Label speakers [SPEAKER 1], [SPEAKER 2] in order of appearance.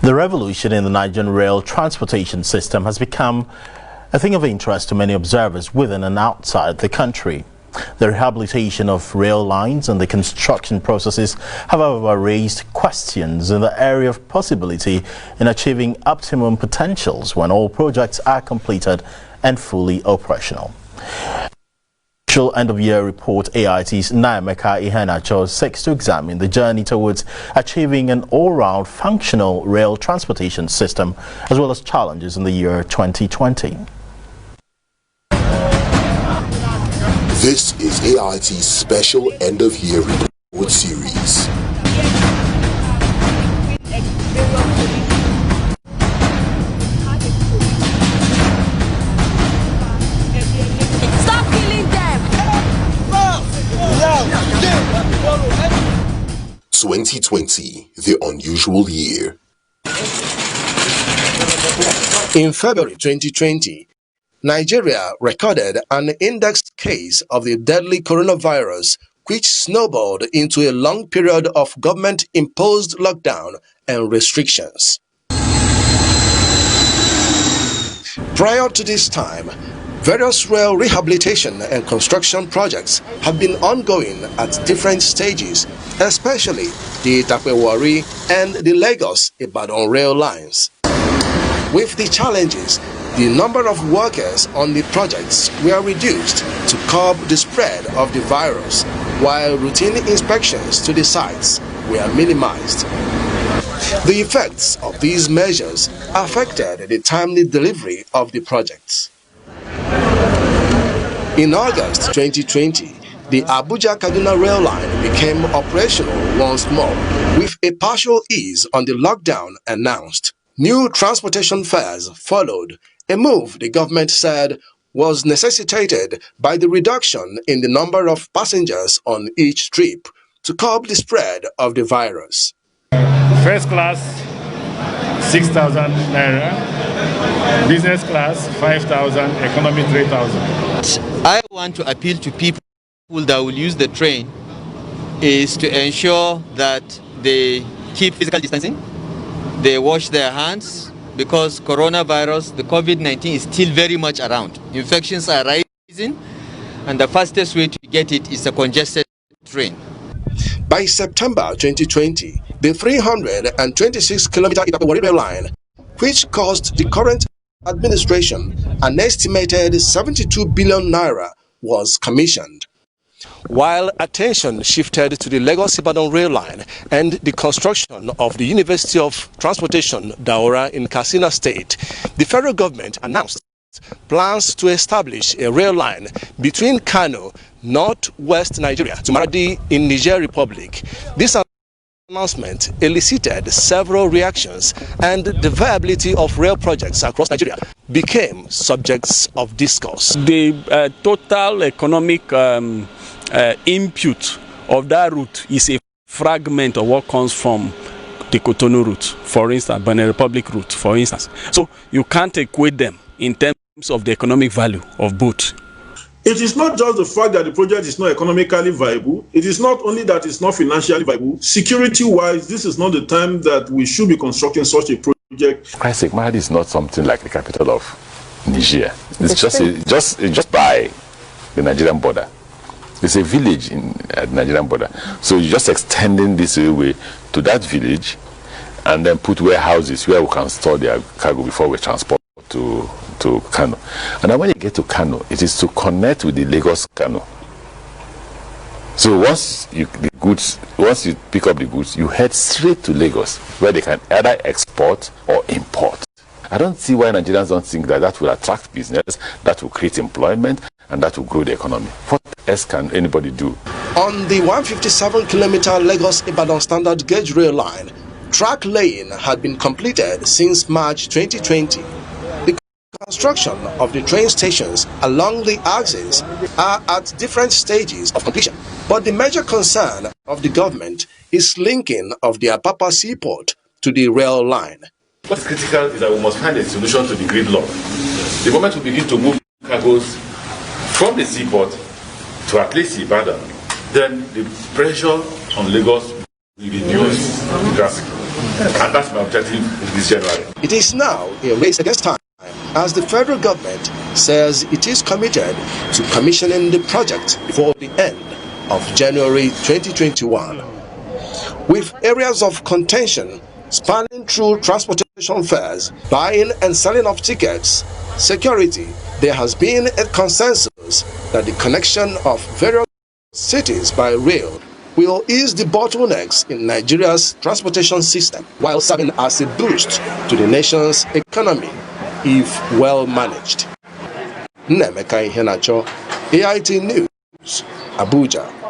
[SPEAKER 1] The revolution in the Nigerian rail transportation system has become a thing of interest to many observers within and outside the country. The rehabilitation of rail lines and the construction processes have, however, raised questions in the area of possibility in achieving optimum potentials when all projects are completed and fully operational. End-of-year report, AIT's Nnaemeka Ihenacho seeks to examine the journey towards achieving an all-round functional rail transportation system, as well as challenges in the year 2020.
[SPEAKER 2] This is AIT's special end-of-year report series. Stop killing them! 2020, the unusual year. In February 2020, Nigeria recorded an indexed case of the deadly coronavirus, which snowballed into a long period of government-imposed lockdown and restrictions. Prior to this time, various rail rehabilitation and construction projects have been ongoing at different stages, especially the Itape-Warri and the Lagos-Ibadan rail lines. With the challenges, the number of workers on the projects were reduced to curb the spread of the virus, while routine inspections to the sites were minimized. The effects of these measures affected the timely delivery of the projects. In August 2020, the Abuja-Kaduna rail line became operational once more, with a partial ease on the lockdown announced. New transportation fares followed, a move the government said was necessitated by the reduction in the number of passengers on each trip to curb the spread of the virus.
[SPEAKER 3] First class, 6,000 naira. Business class, 5,000. Economy, 3,000.
[SPEAKER 4] I want to appeal to people that will use the train is to ensure that they keep physical distancing, they wash their hands, because coronavirus, the COVID-19 is still very much around. Infections are rising, and the fastest way to get it is a congested train.
[SPEAKER 2] By September 2020, the 326-kilometer Itape-Warri rail line, which cost the current administration an estimated 72 billion naira, was commissioned. While attention shifted to the Lagos-Ibadan rail line and the construction of the University of Transportation, Daura, in Katsina State, the federal government announced plans to establish a rail line between Kano, northwest Nigeria, to Maradi in Niger Republic. This announcement elicited several reactions, and the viability of rail projects across Nigeria became subjects of discourse.
[SPEAKER 5] The total economic input of that route is a fragment of what comes from the Cotonou route, for instance, Benin Republic route, for instance. So you can't equate them in terms of the economic value of both.
[SPEAKER 6] It is not just the fact that the project is not economically viable. It is not only that it's not financially viable. Security-wise, this is not the time that we should be constructing such a project.
[SPEAKER 7] Maradi is not something like the capital of Niger. It's just by the Nigerian border. It's a village in the Nigerian border. So you're just extending this railway to that village and then put warehouses where we can store their cargo before we transport to Kano. And then when you get to Kano, it is to connect with the Lagos Kano. So once you pick up the goods, you head straight to Lagos, where they can either export or import. I don't see why Nigerians don't think that that will attract business, that will create employment, and that will grow the economy. What else can anybody do?
[SPEAKER 2] On the 157-kilometer Lagos-Ibadan standard gauge rail line, track laying had been completed since March 2020. The construction of the train stations along the axis are at different stages of completion. But the major concern of the government is linking of the Apapa seaport to the rail line.
[SPEAKER 7] What's critical is that we must find a solution to the gridlock. The moment we begin to move cargoes from the seaport to at least Ibadan, then the pressure on Lagos will reduce drastically.
[SPEAKER 3] And that's my objective in this January.
[SPEAKER 2] It is now a race against time, as the federal government says it is committed to commissioning the project before the end of January 2021. With areas of contention spanning through transportation fares, buying and selling of tickets, security, there has been a consensus that the connection of various cities by rail will ease the bottlenecks in Nigeria's transportation system while serving as a boost to the nation's economy if well managed. Nnaemeka Ihenacho, AIT News, Abuja.